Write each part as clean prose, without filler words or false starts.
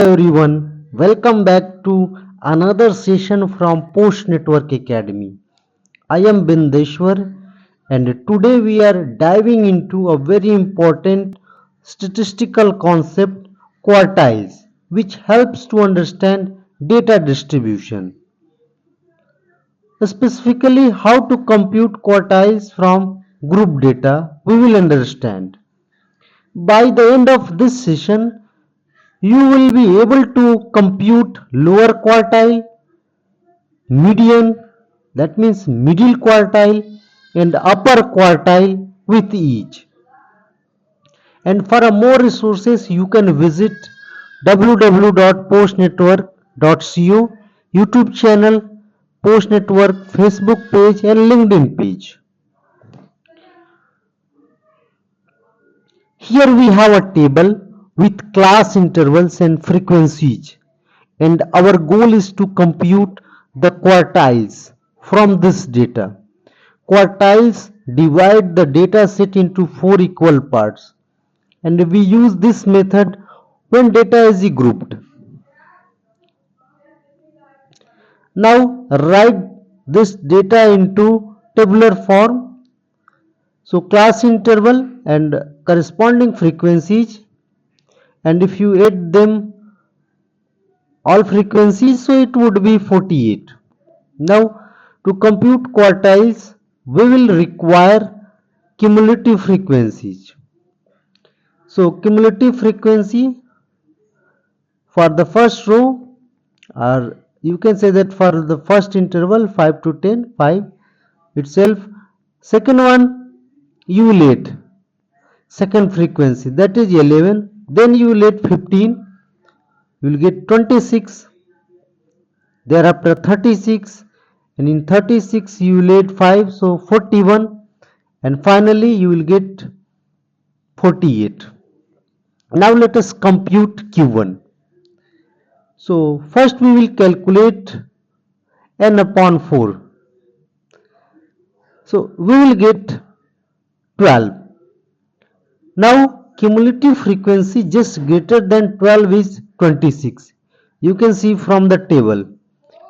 everyone, welcome back to another session from Postnetwork Academy. I am Bindeshwar and today we are diving into a very important statistical concept, quartiles, which helps to understand data distribution. Specifically, how to compute quartiles from group data, we will understand. By the end of this session, you will be able to compute lower quartile, median, that means middle quartile, and upper quartile with each. And for more resources, you can visit www.postnetwork.co, YouTube channel, Post Network, Facebook page, and LinkedIn page. Here we have a table with class intervals and frequencies, and our goal is to compute the quartiles from this data. Quartiles divide the data set into 4 equal parts, and we use this method when data is grouped. Now write this data into tabular form. So class interval and corresponding frequencies, and if you add them all frequencies, so it would be 48. Now to compute quartiles, we will require cumulative frequencies. So cumulative frequency for the first row, or you can say that for the first interval 5 to 10, 5 itself. Second one, you will add second frequency, that is 11. Then you will add 15, you will get 26. Thereafter 36, and in 36 you will add 5, so 41, and finally you will get 48. Now let us compute Q1. So first we will calculate n upon 4. So we will get 12. Now cumulative frequency just greater than 12 is 26. You can see from the table.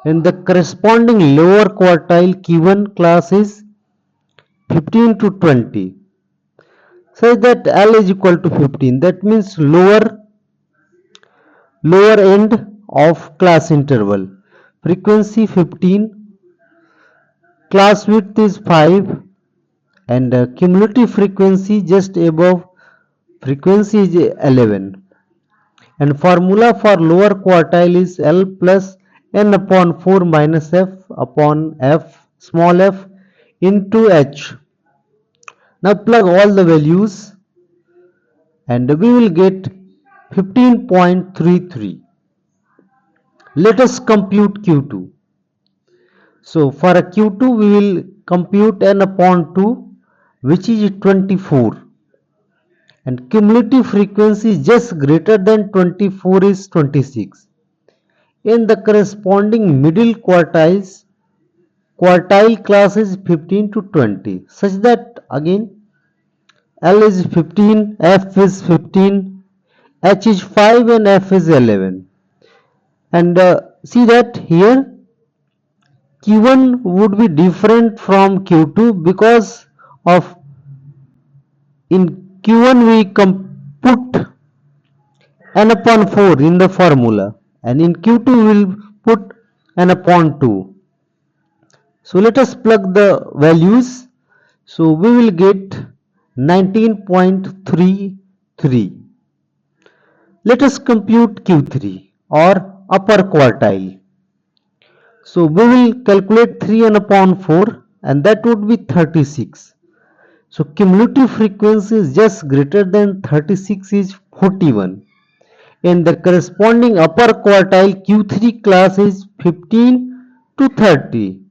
And the corresponding lower quartile Q1 class is 15 to 20. So that L is equal to 15. That means lower end of class interval. Frequency 15, class width is 5, and cumulative frequency just above frequency is 11. And formula for lower quartile is L plus n upon 4 minus f upon f, small f, into h. Now plug all the values and we will get 15.33. Let us compute Q2. So for a Q2 we will compute n upon 2, which is 24, and cumulative frequency just greater than 24 is 26. In the corresponding middle quartile class is 15 to 20, such that again L is 15, F is 15, H is 5, and F is 11. And see that here Q1 would be different from Q2 because of in Q1 we put n upon 4 in the formula, and in Q2 we will put n upon 2. So let us plug the values. So we will get 19.33. Let us compute Q3 or upper quartile. So we will calculate 3n upon 4, and that would be 36. So cumulative frequency is just greater than 36 is 41. And the corresponding upper quartile Q3 class is 15 to 30,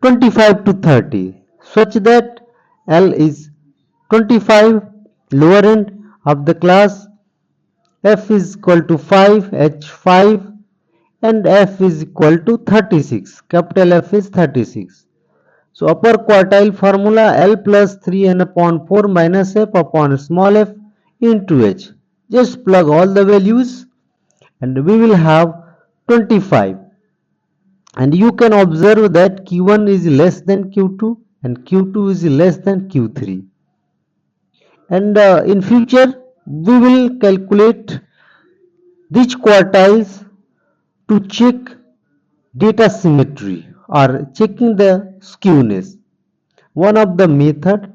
25 to 30, such that L is 25, lower end of the class, F is equal to 5, H 5, and F is equal to 36, capital F is 36. So upper quartile formula L plus 3n upon 4 minus f upon small f into h. Just plug all the values and we will have 25, and you can observe that Q1 is less than Q2 and Q2 is less than Q3. And in future we will calculate these quartiles to check data symmetry or checking the skewness. One of the method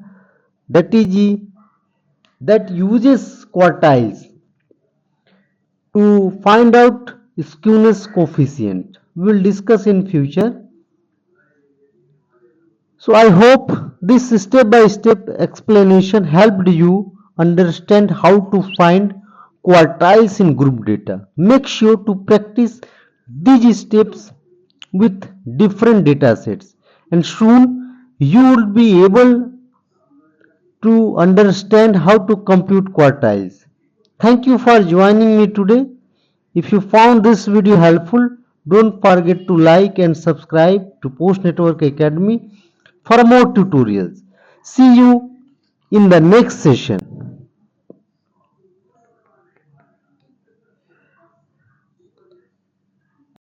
that is that uses quartiles to find out skewness coefficient. We will discuss in future. So I hope this step-by-step explanation helped you understand how to find quartiles in group data. Make sure to practice these steps with different data sets, and soon you will be able to understand how to compute quartiles. Thank you for joining me today. If you found this video helpful, don't forget to like and subscribe to Post Network Academy for more tutorials. See you in the next session.